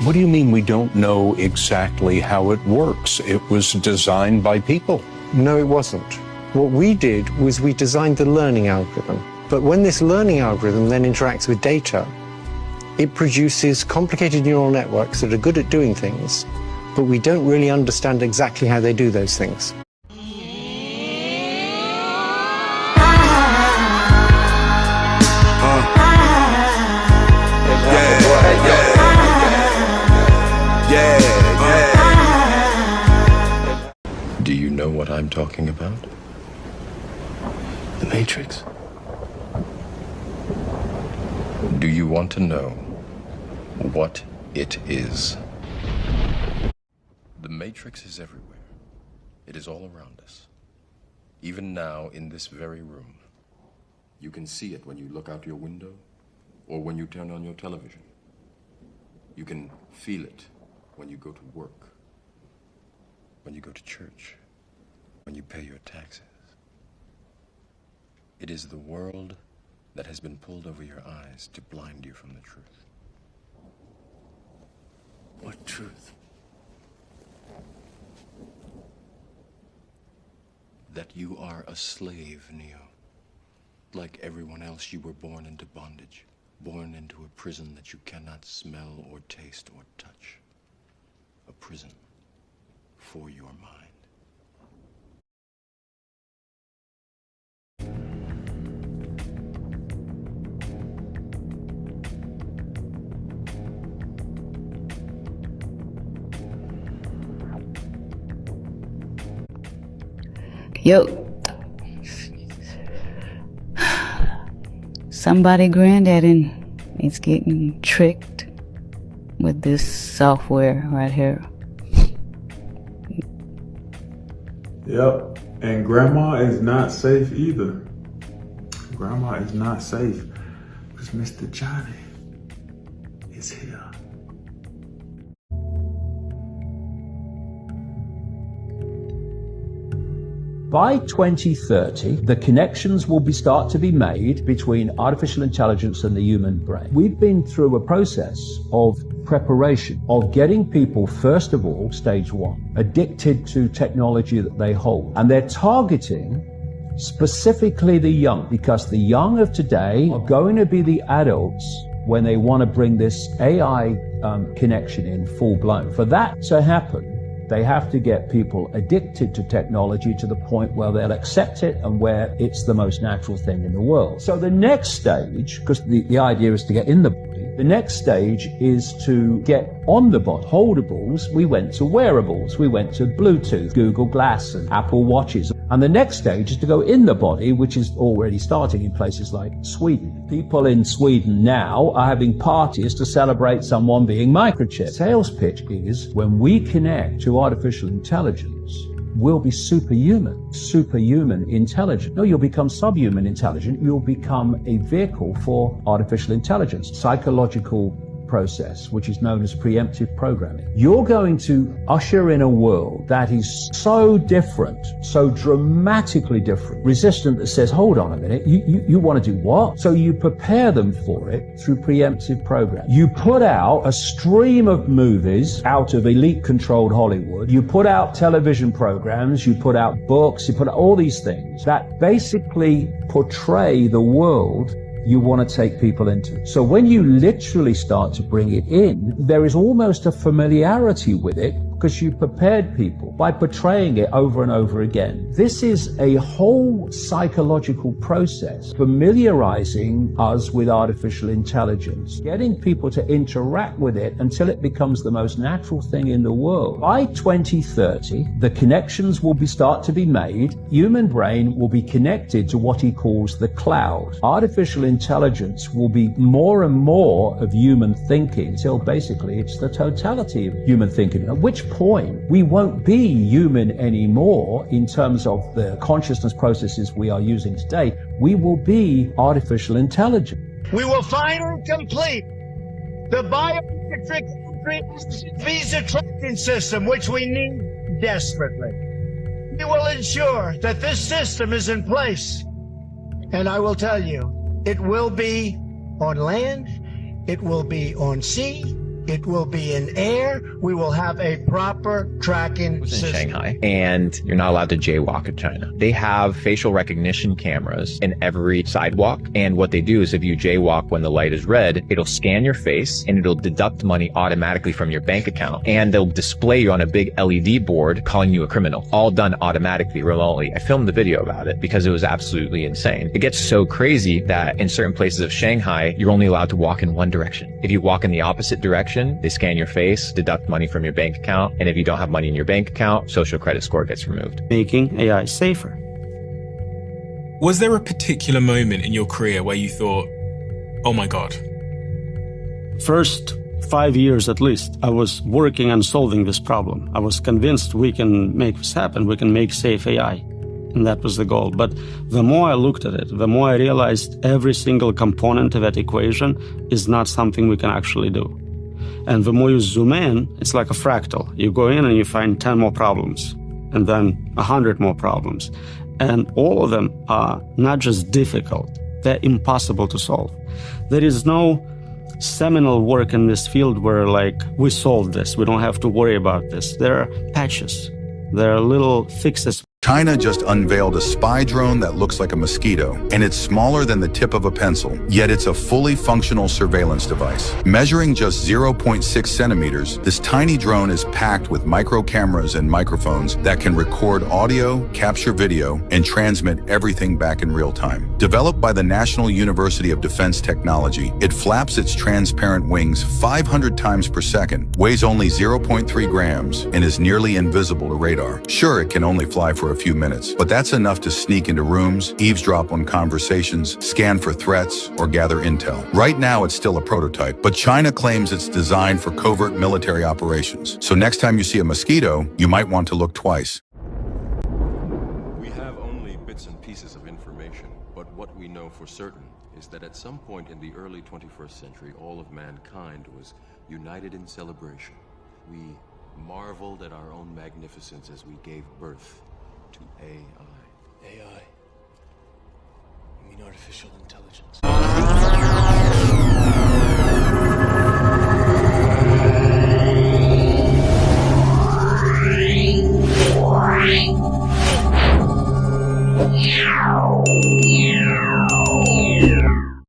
What do you mean we don't know exactly how it works? It was designed by people. No, it wasn't. What we did was we designed the learning algorithm. But when this learning algorithm then interacts with data, it produces complicated neural networks that are good at doing things, but we don't really understand exactly how they do those things. Do you know what I'm talking about? The Matrix. Do you want to know what it is? The Matrix is everywhere. It is all around us. Even now, in this very room. You can see it when you look out your window or when you turn on your television. You can feel it when you go to work, when you go to church, when you pay your taxes. It is the world that has been pulled over your eyes to blind you from the truth. What truth? That you are a slave, Neo. Like everyone else, you were born into bondage, born into a prison that you cannot smell or taste or touch. A prison for your mind. Yo, somebody granddaddy is getting tricked with this software right here. Yep, and grandma is not safe either. Grandma is not safe because Mr. Johnny is here. By 2030, the connections will start to be made between artificial intelligence and the human brain. We've been through a process of preparation, of getting people, first of all, stage one, addicted to technology that they hold. And they're targeting specifically the young, because the young of today are going to be the adults when they want to bring this AI connection in full blown. For that to happen, they have to get people addicted to technology to the point where they'll accept it and where it's the most natural thing in the world. So the next stage, because the idea is to get in the body, the next stage is to get on the body. Holdables, we went to wearables, we went to Bluetooth, Google Glass and Apple Watches. And the next stage is to go in the body, which is already starting in places like Sweden. People in Sweden now are having parties to celebrate someone being microchipped. Sales pitch is when we connect to artificial intelligence, we'll be superhuman intelligent. No, you'll become subhuman intelligent. You'll become a vehicle for artificial intelligence, psychological process, which is known as preemptive programming. You're going to usher in a world that is so different, so dramatically different, resistant, that says, hold on a minute, you want to do what? So you prepare them for it through preemptive programming. You put out a stream of movies out of elite controlled Hollywood. You put out television programs, you put out books, you put out all these things that basically portray the world you want to take people into. So when you literally start to bring it in, there is almost a familiarity with it because you prepared people by portraying it over and over again. This is a whole psychological process, familiarizing us with artificial intelligence, getting people to interact with it until it becomes the most natural thing in the world. By 2030, the connections will start to be made. Human brain will be connected to what he calls the cloud. Artificial intelligence will be more and more of human thinking until basically it's the totality of human thinking, at which point we won't be human anymore in terms of the consciousness processes we are using today. We will be artificial intelligence. We will finally complete the biometric visa tracking system, which we need desperately. We will ensure that this system is in place, and I will tell you, it will be on land, it will be on sea, It will be in air. We will have a proper tracking system. In Shanghai, and you're not allowed to jaywalk in China. They have facial recognition cameras in every sidewalk, and what they do is if you jaywalk when the light is red, it'll scan your face and it'll deduct money automatically from your bank account, and they'll display you on a big LED board calling you a criminal, all done automatically remotely. I filmed the video about it because it was absolutely insane. It gets so crazy that in certain places of Shanghai, you're only allowed to walk in one direction. If you walk in the opposite direction, they scan your face, deduct money from your bank account, and if you don't have money in your bank account, social credit score gets removed. Making AI safer. Was there a particular moment in your career where you thought, oh my God? First 5 years at least, I was working on solving this problem. I was convinced we can make this happen, we can make safe AI. And that was the goal. But the more I looked at it, the more I realized every single component of that equation is not something we can actually do. And the more you zoom in, it's like a fractal. You go in and you find 10 more problems, and then 100 more problems. And all of them are not just difficult, they're impossible to solve. There is no seminal work in this field where, like, we solved this, we don't have to worry about this. There are patches, there are little fixes. China just unveiled a spy drone that looks like a mosquito, and it's smaller than the tip of a pencil, yet it's a fully functional surveillance device. Measuring just 0.6 centimeters, this tiny drone is packed with micro cameras and microphones that can record audio, capture video, and transmit everything back in real time. Developed by the National University of Defense Technology, it flaps its transparent wings 500 times per second, weighs only 0.3 grams, and is nearly invisible to radar. Sure, it can only fly for a few minutes, but that's enough to sneak into rooms, eavesdrop on conversations, scan for threats, or gather intel. Right now, it's still a prototype, but China claims it's designed for covert military operations. So next time you see a mosquito, you might want to look twice. We have only bits and pieces of information, but what we know for certain is that at some point in the early 21st century, all of mankind was united in celebration. We marveled at our own magnificence as we gave birth to AI. AI? You mean artificial intelligence?